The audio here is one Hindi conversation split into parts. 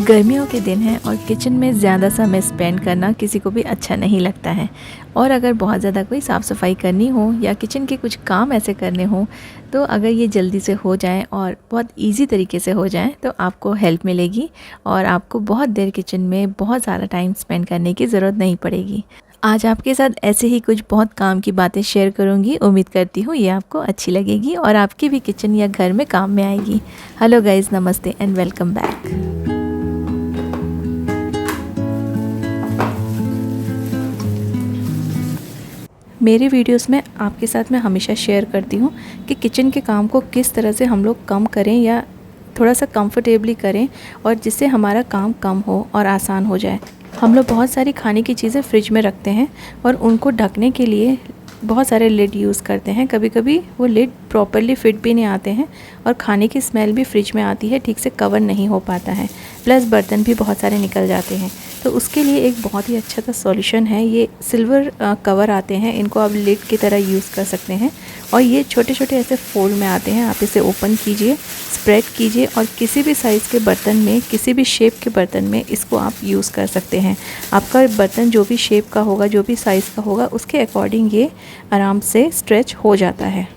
गर्मियों के दिन हैं और किचन में ज़्यादा समय स्पेंड करना किसी को भी अच्छा नहीं लगता है। और अगर बहुत ज़्यादा कोई साफ़ सफाई करनी हो या किचन के कुछ काम ऐसे करने हो, तो अगर ये जल्दी से हो जाए और बहुत इजी तरीके से हो जाए तो आपको हेल्प मिलेगी और आपको बहुत देर किचन में बहुत सारा टाइम स्पेंड करने की ज़रूरत नहीं पड़ेगी। आज आपके साथ ऐसे ही कुछ बहुत काम की बातें शेयर करूंगी। उम्मीद करती हूँ ये आपको अच्छी लगेगी और आपकी भी किचन या घर में काम में आएगी। हेलो गाइज़, नमस्ते एंड वेलकम बैक। मेरे वीडियोस में आपके साथ मैं हमेशा शेयर करती हूँ कि किचन के काम को किस तरह से हम लोग कम करें या थोड़ा सा कंफर्टेबली करें और जिससे हमारा काम कम हो और आसान हो जाए। हम लोग बहुत सारी खाने की चीज़ें फ्रिज में रखते हैं और उनको ढकने के लिए बहुत सारे लिड यूज़ करते हैं। कभी कभी वो लिड प्रॉपरली फिट भी नहीं आते हैं और खाने की स्मेल भी फ्रिज में आती है, ठीक से कवर नहीं हो पाता है, प्लस बर्तन भी बहुत सारे निकल जाते हैं। तो उसके लिए एक बहुत ही अच्छा सा सॉल्यूशन है, ये सिल्वर कवर आते हैं, इनको आप लिड की तरह यूज़ कर सकते हैं और ये छोटे छोटे ऐसे फोल्ड में आते हैं। आप इसे ओपन कीजिए, स्प्रेड कीजिए और किसी भी साइज़ के बर्तन में, किसी भी शेप के बर्तन में इसको आप यूज़ कर सकते हैं। आपका बर्तन जो भी शेप का होगा, जो भी साइज़ का होगा, उसके अकॉर्डिंग ये आराम से स्ट्रेच हो जाता है।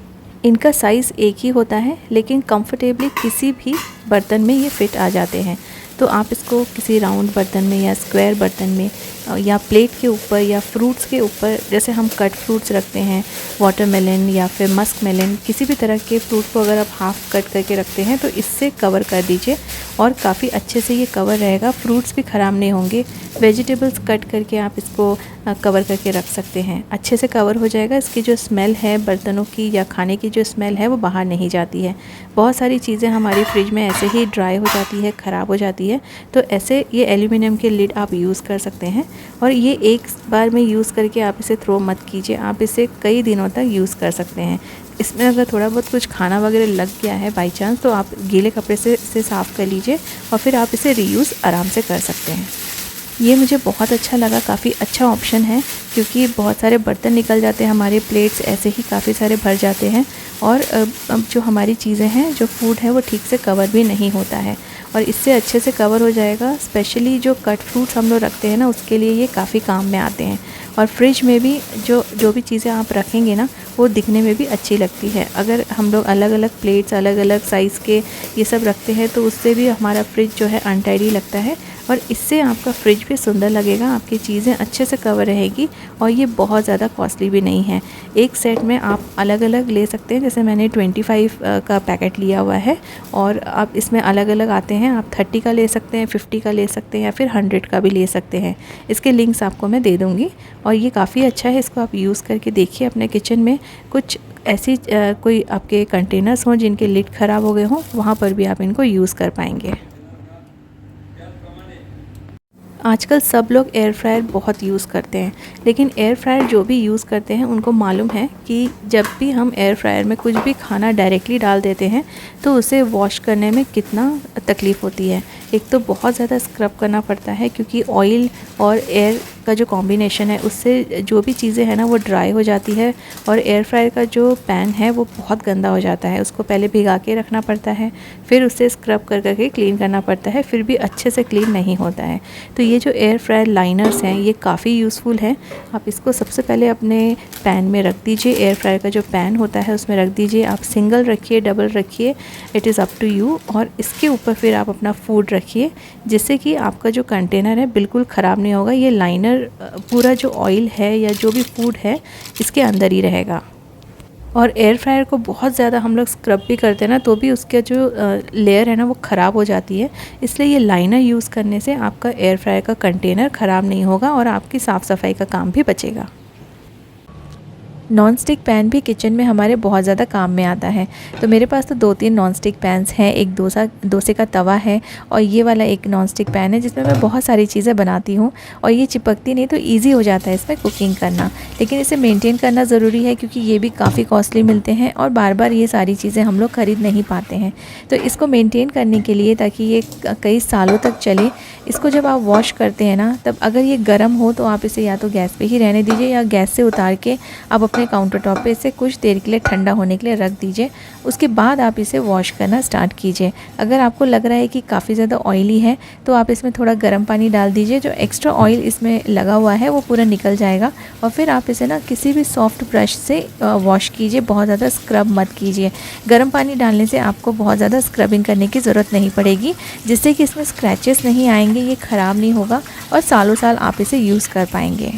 इनका साइज़ एक ही होता है लेकिन कंफर्टेबली किसी भी बर्तन में ये फिट आ जाते हैं। तो आप इसको किसी राउंड बर्तन में या स्क्वायर बर्तन में या प्लेट के ऊपर या फ्रूट्स के ऊपर, जैसे हम कट फ्रूट्स रखते हैं, वाटरमेलन या फिर मस्क मेलन, किसी भी तरह के फ्रूट को अगर आप हाफ़ कट करके रखते हैं तो इससे कवर कर दीजिए और काफ़ी अच्छे से ये कवर रहेगा। फ्रूट्स भी ख़राब नहीं होंगे। वेजिटेबल्स कट करके आप इसको कवर करके रख सकते हैं, अच्छे से कवर हो जाएगा। इसकी जो स्मेल है बर्तनों की या खाने की जो स्मेल है वो बाहर नहीं जाती है। बहुत सारी चीज़ें हमारी फ्रिज में ऐसे ही ड्राई हो जाती है, ख़राब हो जाती है, तो ऐसे ये एल्यूमिनियम के लिड आप यूज़ कर सकते हैं। और ये एक बार में यूज़ करके आप इसे थ्रो मत कीजिए, आप इसे कई दिनों तक यूज़ कर सकते हैं। इसमें अगर थोड़ा बहुत कुछ खाना वगैरह लग गया है बाई चांस, तो आप गीले कपड़े से इसे साफ़ कर लीजिए और फिर आप इसे रीयूज़ आराम से कर सकते हैं। ये मुझे बहुत अच्छा लगा, काफ़ी अच्छा ऑप्शन है क्योंकि बहुत सारे बर्तन निकल जाते हैं, हमारे प्लेट्स ऐसे ही काफ़ी सारे भर जाते हैं और अब जो हमारी चीज़ें हैं, जो फूड है, वो ठीक से कवर भी नहीं होता है और इससे अच्छे से कवर हो जाएगा। स्पेशली जो कट फ्रूट्स हम लोग रखते हैं ना, उसके लिए ये काफ़ी काम में आते हैं। और फ्रिज में भी जो भी चीज़ें आप रखेंगे ना, वो दिखने में भी अच्छी लगती है। अगर हम लोग अलग अलग प्लेट्स, अलग अलग साइज़ के ये सब रखते हैं तो उससे भी हमारा फ्रिज जो है अनटाइडी लगता है और इससे आपका फ्रिज भी सुंदर लगेगा, आपकी चीज़ें अच्छे से कवर रहेगी और ये बहुत ज़्यादा कॉस्टली भी नहीं है। एक सेट में आप अलग अलग ले सकते हैं, जैसे मैंने 25 का पैकेट लिया हुआ है और आप इसमें अलग अलग आते हैं। आप 30 का ले सकते हैं, 50 का ले सकते हैं या फिर 100 का भी ले सकते हैं। इसके लिंक्स आपको मैं दे दूँगी और ये काफ़ी अच्छा है, इसको आप यूज़ करके देखिए अपने किचन में। कुछ ऐसी कोई आपके कंटेनर्स हों जिनके लिड ख़राब हो गए हों, वहाँ पर भी आप इनको यूज़ कर पाएंगे। आजकल सब लोग एयर फ्रायर बहुत यूज़ करते हैं, लेकिन एयर फ्रायर जो भी यूज़ करते हैं उनको मालूम है कि जब भी हम एयर फ्रायर में कुछ भी खाना डायरेक्टली डाल देते हैं तो उसे वॉश करने में कितना तकलीफ़ होती है। एक तो बहुत ज़्यादा स्क्रब करना पड़ता है क्योंकि ऑयल और एयर का जो कॉम्बिनेशन है उससे जो भी चीज़ें हैं ना वो ड्राई हो जाती है और एयर फ्रायर का जो पैन है वो बहुत गंदा हो जाता है। उसको पहले भिगा के रखना पड़ता है, फिर उसे स्क्रब कर करके क्लीन करना पड़ता है, फिर भी अच्छे से क्लीन नहीं होता है। तो ये जो एयर फ्रायर लाइनर्स हैं ये काफ़ी यूज़फुल है। आप इसको सबसे पहले अपने पैन में रख दीजिए, एयर फ्रायर का जो पैन होता है उसमें रख दीजिए। आप सिंगल रखिए, डबल रखिए, it is up to you. और इसके ऊपर फिर आप अपना फूड रखिए जिससे कि आपका जो कंटेनर है बिल्कुल ख़राब नहीं होगा। ये लाइनर पूरा जो ऑयल है या जो भी फूड है इसके अंदर ही रहेगा। और एयर फ्रायर को बहुत ज़्यादा हम लोग स्क्रब भी करते हैं ना, तो भी उसका जो लेयर है ना वो ख़राब हो जाती है। इसलिए ये लाइनर यूज़ करने से आपका एयर फ्रायर का कंटेनर ख़राब नहीं होगा और आपकी साफ़ सफाई का काम भी बचेगा। नॉन स्टिक पैन भी किचन में हमारे बहुत ज़्यादा काम में आता है। तो मेरे पास तो 2-3 नॉन स्टिक पैन्स हैं। एक डोसे का तवा है और ये वाला एक नॉन स्टिक पैन है जिसमें मैं बहुत सारी चीज़ें बनाती हूँ और ये चिपकती नहीं, तो ईज़ी हो जाता है इसमें कुकिंग करना। लेकिन इसे मेंटेन करना ज़रूरी है क्योंकि ये भी काफ़ी कॉस्टली मिलते हैं और बार बार ये सारी चीज़ें हम लोग ख़रीद नहीं पाते हैं। तो इसको मेंटेन करने के लिए, ताकि ये कई सालों तक चले, इसको जब आप वॉश करते हैं ना, तब अगर ये गर्म हो तो आप इसे या तो गैस पे ही रहने दीजिए या गैस से उतार के आप अपने अपने काउंटर टॉप पे इसे कुछ देर के लिए ठंडा होने के लिए रख दीजिए। उसके बाद आप इसे वॉश करना स्टार्ट कीजिए। अगर आपको लग रहा है कि काफ़ी ज़्यादा ऑयली है तो आप इसमें थोड़ा गर्म पानी डाल दीजिए, जो एक्स्ट्रा ऑयल इसमें लगा हुआ है वो पूरा निकल जाएगा। और फिर आप इसे ना किसी भी सॉफ्ट ब्रश से वॉश कीजिए, बहुत ज़्यादा स्क्रब मत कीजिए। गर्म पानी डालने से आपको बहुत ज़्यादा स्क्रबिंग करने की ज़रूरत नहीं पड़ेगी, जिससे कि इसमें स्क्रैचेस नहीं आएंगे, ये ख़राब नहीं होगा और सालों साल आप इसे यूज़ कर पाएंगे।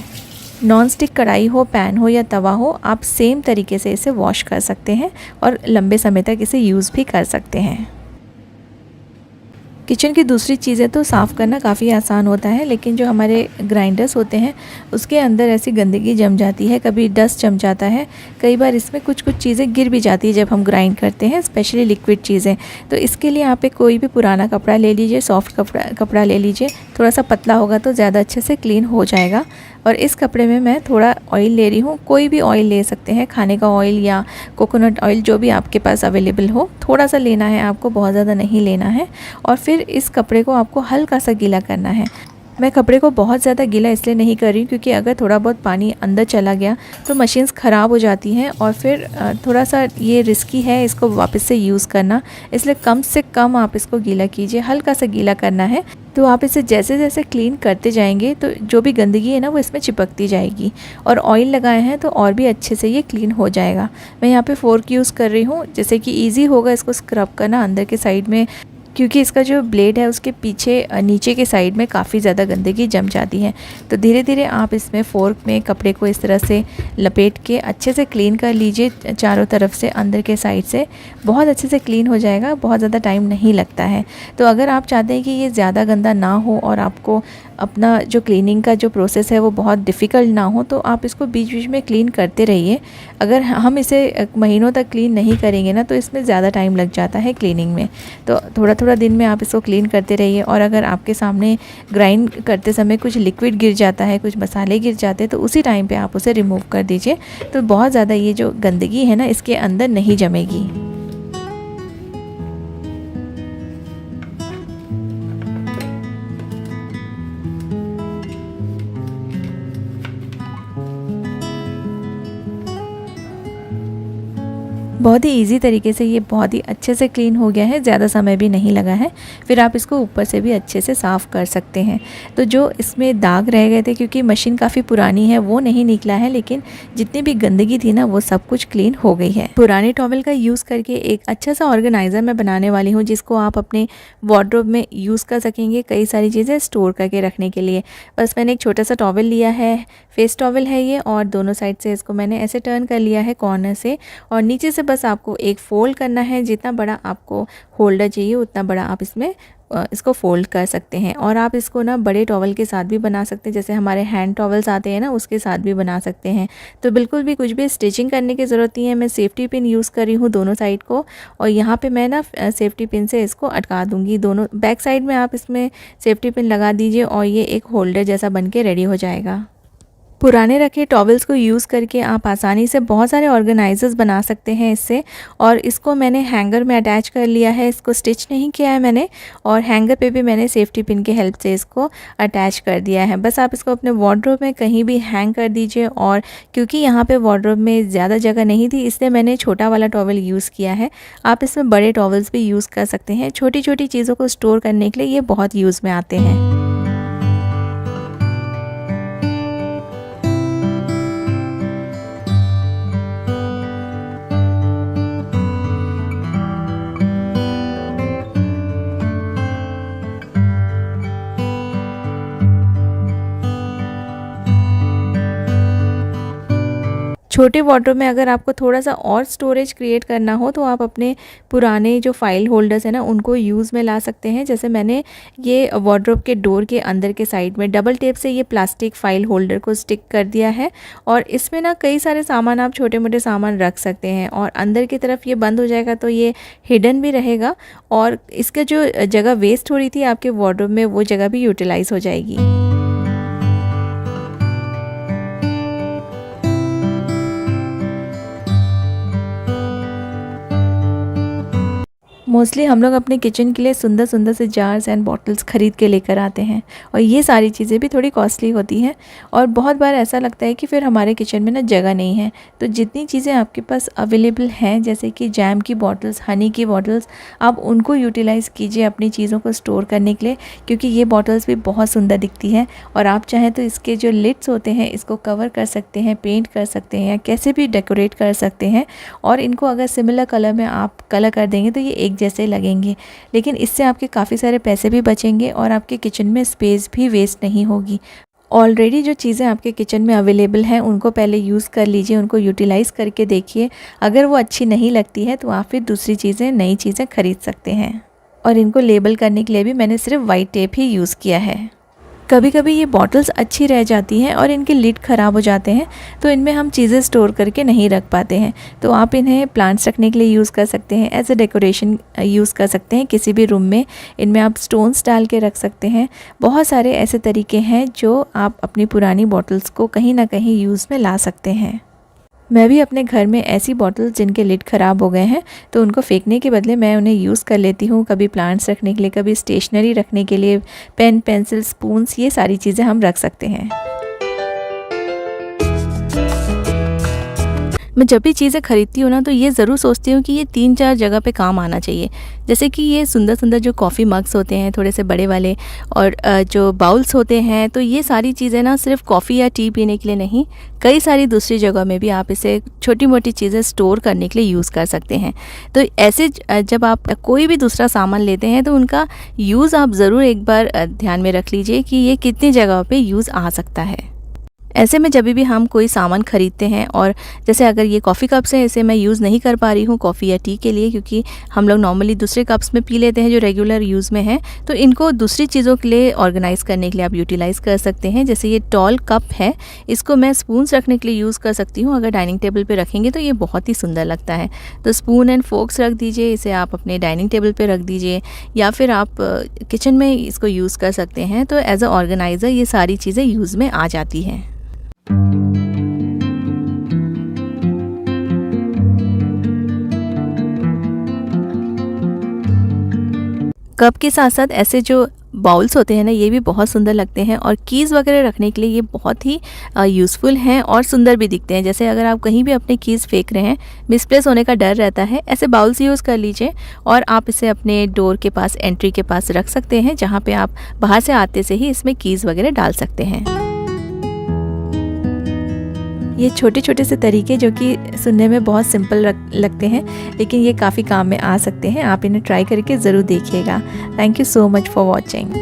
नॉन स्टिक कढ़ाई हो, पैन हो या तवा हो, आप सेम तरीके से इसे वॉश कर सकते हैं और लंबे समय तक इसे यूज़ भी कर सकते हैं। किचन की दूसरी चीज़ें तो साफ़ करना काफ़ी आसान होता है, लेकिन जो हमारे ग्राइंडर्स होते हैं उसके अंदर ऐसी गंदगी जम जाती है, कभी डस्ट जम जाता है, कई बार इसमें कुछ चीज़ें गिर भी जाती है जब हम ग्राइंड करते हैं, स्पेशली लिक्विड चीज़ें। तो इसके लिए आप एक कोई भी पुराना कपड़ा ले लीजिए, सॉफ्ट कपड़ा ले लीजिए, थोड़ा सा पतला होगा तो ज़्यादा अच्छे से क्लीन हो जाएगा। और इस कपड़े में मैं थोड़ा ऑयल ले रही हूँ, कोई भी ऑयल ले सकते हैं, खाने का ऑयल या कोकोनट ऑयल, जो भी आपके पास अवेलेबल हो। थोड़ा सा लेना है आपको, बहुत ज़्यादा नहीं लेना है। और फिर इस कपड़े को आपको हल्का सा गीला करना है। मैं कपड़े को बहुत ज़्यादा गीला इसलिए नहीं कर रही क्योंकि अगर थोड़ा बहुत पानी अंदर चला गया तो मशीन्स ख़राब हो जाती हैं और फिर थोड़ा सा ये रिस्की है इसको वापस से यूज़ करना, इसलिए कम से कम आप इसको गीला कीजिए, हल्का सा गीला करना है। तो आप इसे जैसे जैसे क्लीन करते जाएंगे तो जो भी गंदगी है ना वो इसमें चिपकती जाएगी, और ऑयल लगाए हैं तो और भी अच्छे से ये क्लीन हो जाएगा। मैं यहाँ पे फोर्क यूज़ कर रही हूँ, जैसे कि ईजी होगा इसको स्क्रब करना अंदर के साइड में, क्योंकि इसका जो ब्लेड है उसके पीछे नीचे के साइड में काफ़ी ज़्यादा गंदगी जम जाती है। तो धीरे धीरे आप इसमें फ़ोर्क में कपड़े को इस तरह से लपेट के अच्छे से क्लीन कर लीजिए, चारों तरफ से अंदर के साइड से बहुत अच्छे से क्लीन हो जाएगा, बहुत ज़्यादा टाइम नहीं लगता है। तो अगर आप चाहते हैं कि ये ज़्यादा गंदा ना हो और आपको अपना जो क्लीनिंग का जो प्रोसेस है वो बहुत डिफ़िकल्ट ना हो, तो आप इसको बीच बीच में क्लीन करते रहिए। अगर हम इसे महीनों तक क्लीन नहीं करेंगे ना तो इसमें ज़्यादा टाइम लग जाता है क्लीनिंग में। तो थोड़ा थोड़ा दिन में आप इसको क्लीन करते रहिए। और अगर आपके सामने ग्राइंड करते समय कुछ लिक्विड गिर जाता है, कुछ मसाले गिर जाते हैं, तो उसी टाइम पे आप उसे रिमूव कर दीजिए, तो बहुत ज़्यादा ये जो गंदगी है ना इसके अंदर नहीं जमेगी। बहुत ही इजी तरीके से ये बहुत ही अच्छे से क्लीन हो गया है, ज़्यादा समय भी नहीं लगा है। फिर आप इसको ऊपर से भी अच्छे से साफ़ कर सकते हैं। तो जो इसमें दाग रह गए थे, क्योंकि मशीन काफ़ी पुरानी है, वो नहीं निकला है, लेकिन जितनी भी गंदगी थी ना वो सब कुछ क्लीन हो गई है। पुराने टॉवल का यूज़ करके एक अच्छा सा ऑर्गेनाइज़र मैं बनाने वाली हूँ, जिसको आप अपने वार्डरोब में यूज़ कर सकेंगे कई सारी चीज़ें स्टोर करके रखने के लिए। बस मैंने एक छोटा सा टॉवल लिया है, फेस टॉवल है ये, और दोनों साइड से इसको मैंने ऐसे टर्न कर लिया है कॉर्नर से, और नीचे से बस आपको एक फ़ोल्ड करना है। जितना बड़ा आपको होल्डर चाहिए उतना बड़ा आप इसमें इसको फ़ोल्ड कर सकते हैं। और आप इसको ना बड़े टॉवल के साथ भी बना सकते हैं, जैसे हमारे हैंड टॉवल्स आते हैं ना उसके साथ भी बना सकते हैं। तो बिल्कुल भी कुछ भी स्टिचिंग करने की ज़रूरत नहीं है। मैं सेफ्टी पिन यूज़ कर रही हूँ दोनों साइड को, और यहाँ पे मैं ना सेफ्टी पिन से इसको अटका दूँगी। दोनों बैक साइड में आप इसमें सेफ्टी पिन लगा दीजिए और ये एक होल्डर जैसा बन के रेडी हो जाएगा। पुराने रखे टॉवल्स को यूज़ करके आप आसानी से बहुत सारे ऑर्गेनाइजर्स बना सकते हैं इससे। और इसको मैंने हैंगर में अटैच कर लिया है, इसको स्टिच नहीं किया है मैंने, और हैंगर पे भी मैंने सेफ्टी पिन की हेल्प से इसको अटैच कर दिया है। बस आप इसको अपने वार्डरोब में कहीं भी हैंग कर दीजिए। और क्योंकि यहाँ पे वार्डरोब में ज़्यादा जगह नहीं थी, इसलिए मैंने छोटा वाला टॉवल यूज़ किया है। आप इसमें बड़े टॉवल्स भी यूज़ कर सकते हैं, छोटी छोटी चीज़ों को स्टोर करने के लिए ये बहुत यूज़ में आते हैं। छोटे वार्डरोब में अगर आपको थोड़ा सा और स्टोरेज क्रिएट करना हो तो आप अपने पुराने जो फाइल होल्डर्स हैं ना उनको यूज़ में ला सकते हैं। जैसे मैंने ये वार्डरोब के डोर के अंदर के साइड में डबल टेप से ये प्लास्टिक फाइल होल्डर को स्टिक कर दिया है, और इसमें ना कई सारे सामान आप छोटे मोटे सामान रख सकते हैं, और अंदर की तरफ ये बंद हो जाएगा तो ये हिडन भी रहेगा, और इसका जो जगह वेस्ट हो रही थी आपके वार्डरोब में वो जगह भी यूटिलाइज़ हो जाएगी। मोस्टली हम लोग अपने किचन के लिए सुंदर सुंदर से जार्स एंड बॉटल्स ख़रीद के लेकर आते हैं और ये सारी चीज़ें भी थोड़ी कॉस्टली होती हैं और बहुत बार ऐसा लगता है कि फिर हमारे किचन में ना जगह नहीं है। तो जितनी चीज़ें आपके पास अवेलेबल हैं, जैसे कि जैम की बॉटल्स, हनी की बॉटल्स, आप उनको यूटिलाइज़ कीजिए अपनी चीज़ों को स्टोर करने के लिए, क्योंकि ये बॉटल्स भी बहुत सुंदर दिखती हैं। और आप चाहें तो इसके जो लिड्स होते हैं इसको कवर कर सकते हैं, पेंट कर सकते हैं या कैसे भी डेकोरेट कर सकते हैं। और इनको अगर सिमिलर कलर में आप कलर कर देंगे तो ये एक जैसे लगेंगे, लेकिन इससे आपके काफ़ी सारे पैसे भी बचेंगे और आपके किचन में स्पेस भी वेस्ट नहीं होगी। ऑलरेडी जो चीज़ें आपके किचन में अवेलेबल हैं उनको पहले यूज़ कर लीजिए, उनको यूटिलाइज़ करके देखिए। अगर वो अच्छी नहीं लगती है तो आप फिर दूसरी चीज़ें, नई चीज़ें ख़रीद सकते हैं। और इनको लेबल करने के लिए भी मैंने सिर्फ वाइट टेप ही यूज़ किया है। कभी कभी ये बॉटल्स अच्छी रह जाती हैं और इनके लिड ख़राब हो जाते हैं, तो इनमें हम चीज़ें स्टोर करके नहीं रख पाते हैं। तो आप इन्हें प्लांट्स रखने के लिए यूज़ कर सकते हैं, एज अ डेकोरेशन यूज़ कर सकते हैं किसी भी रूम में। इनमें आप स्टोन्स डाल के रख सकते हैं। बहुत सारे ऐसे तरीके हैं जो आप अपनी पुरानी बॉटल्स को कहीं ना कहीं यूज़ में ला सकते हैं। मैं भी अपने घर में ऐसी बॉटल्स जिनके लिड ख़राब हो गए हैं तो उनको फेंकने के बदले मैं उन्हें यूज़ कर लेती हूँ, कभी प्लांट्स रखने के लिए, कभी स्टेशनरी रखने के लिए, पेन, पेंसिल, स्पून्स, ये सारी चीज़ें हम रख सकते हैं। मैं जब भी चीज़ें ख़रीदती हूँ ना तो ये ज़रूर सोचती हूँ कि ये 3-4 जगह पे काम आना चाहिए। जैसे कि ये सुंदर सुंदर जो कॉफ़ी मग्स होते हैं थोड़े से बड़े वाले, और जो बाउल्स होते हैं, तो ये सारी चीज़ें ना सिर्फ कॉफ़ी या टी पीने के लिए नहीं, कई सारी दूसरी जगह में भी आप इसे छोटी मोटी चीज़ें स्टोर करने के लिए यूज़ कर सकते हैं। तो ऐसे जब आप कोई भी दूसरा सामान लेते हैं तो उनका यूज़ आप ज़रूर एक बार ध्यान में रख लीजिए कि ये कितनी जगह पर यूज़ आ सकता है। ऐसे में जब भी हम कोई सामान ख़रीदते हैं, और जैसे अगर ये कॉफ़ी कप्स हैं, इसे मैं यूज़ नहीं कर पा रही हूँ कॉफ़ी या टी के लिए, क्योंकि हम लोग नॉर्मली दूसरे कप्स में पी लेते हैं जो रेगुलर यूज़ में हैं, तो इनको दूसरी चीज़ों के लिए ऑर्गेनाइज़ करने के लिए आप यूटिलाइज़ कर सकते हैं। जैसे ये टॉल कप है, इसको मैं स्पून्स रखने के लिए यूज़ कर सकती हूँ। अगर डाइनिंग टेबल पर रखेंगे तो ये बहुत ही सुंदर लगता है। तो स्पून एंड फोक्स रख दीजिए, इसे आप अपने डाइनिंग टेबल पर रख दीजिए, या फिर आप किचन में इसको यूज़ कर सकते हैं। तो एज अ ऑर्गेनाइज़र ये सारी चीज़ें यूज़ में आ जाती हैं। कप के साथ साथ ऐसे जो बाउल्स होते हैं ना, ये भी बहुत सुंदर लगते हैं, और कीज़ वगैरह रखने के लिए ये बहुत ही यूज़फुल हैं और सुंदर भी दिखते हैं। जैसे अगर आप कहीं भी अपने कीज़ फेंक रहे हैं, मिसप्लेस होने का डर रहता है, ऐसे बाउल्स यूज़ कर लीजिए और आप इसे अपने डोर के पास, एंट्री के पास रख सकते हैं, जहाँ पे आप बाहर से आते से ही इसमें कीज़ वगैरह डाल सकते हैं। ये छोटे छोटे से तरीके जो कि सुनने में बहुत सिंपल लगते हैं, लेकिन ये काफ़ी काम में आ सकते हैं। आप इन्हें ट्राई करके ज़रूर देखिएगा। Thank you so much for watching.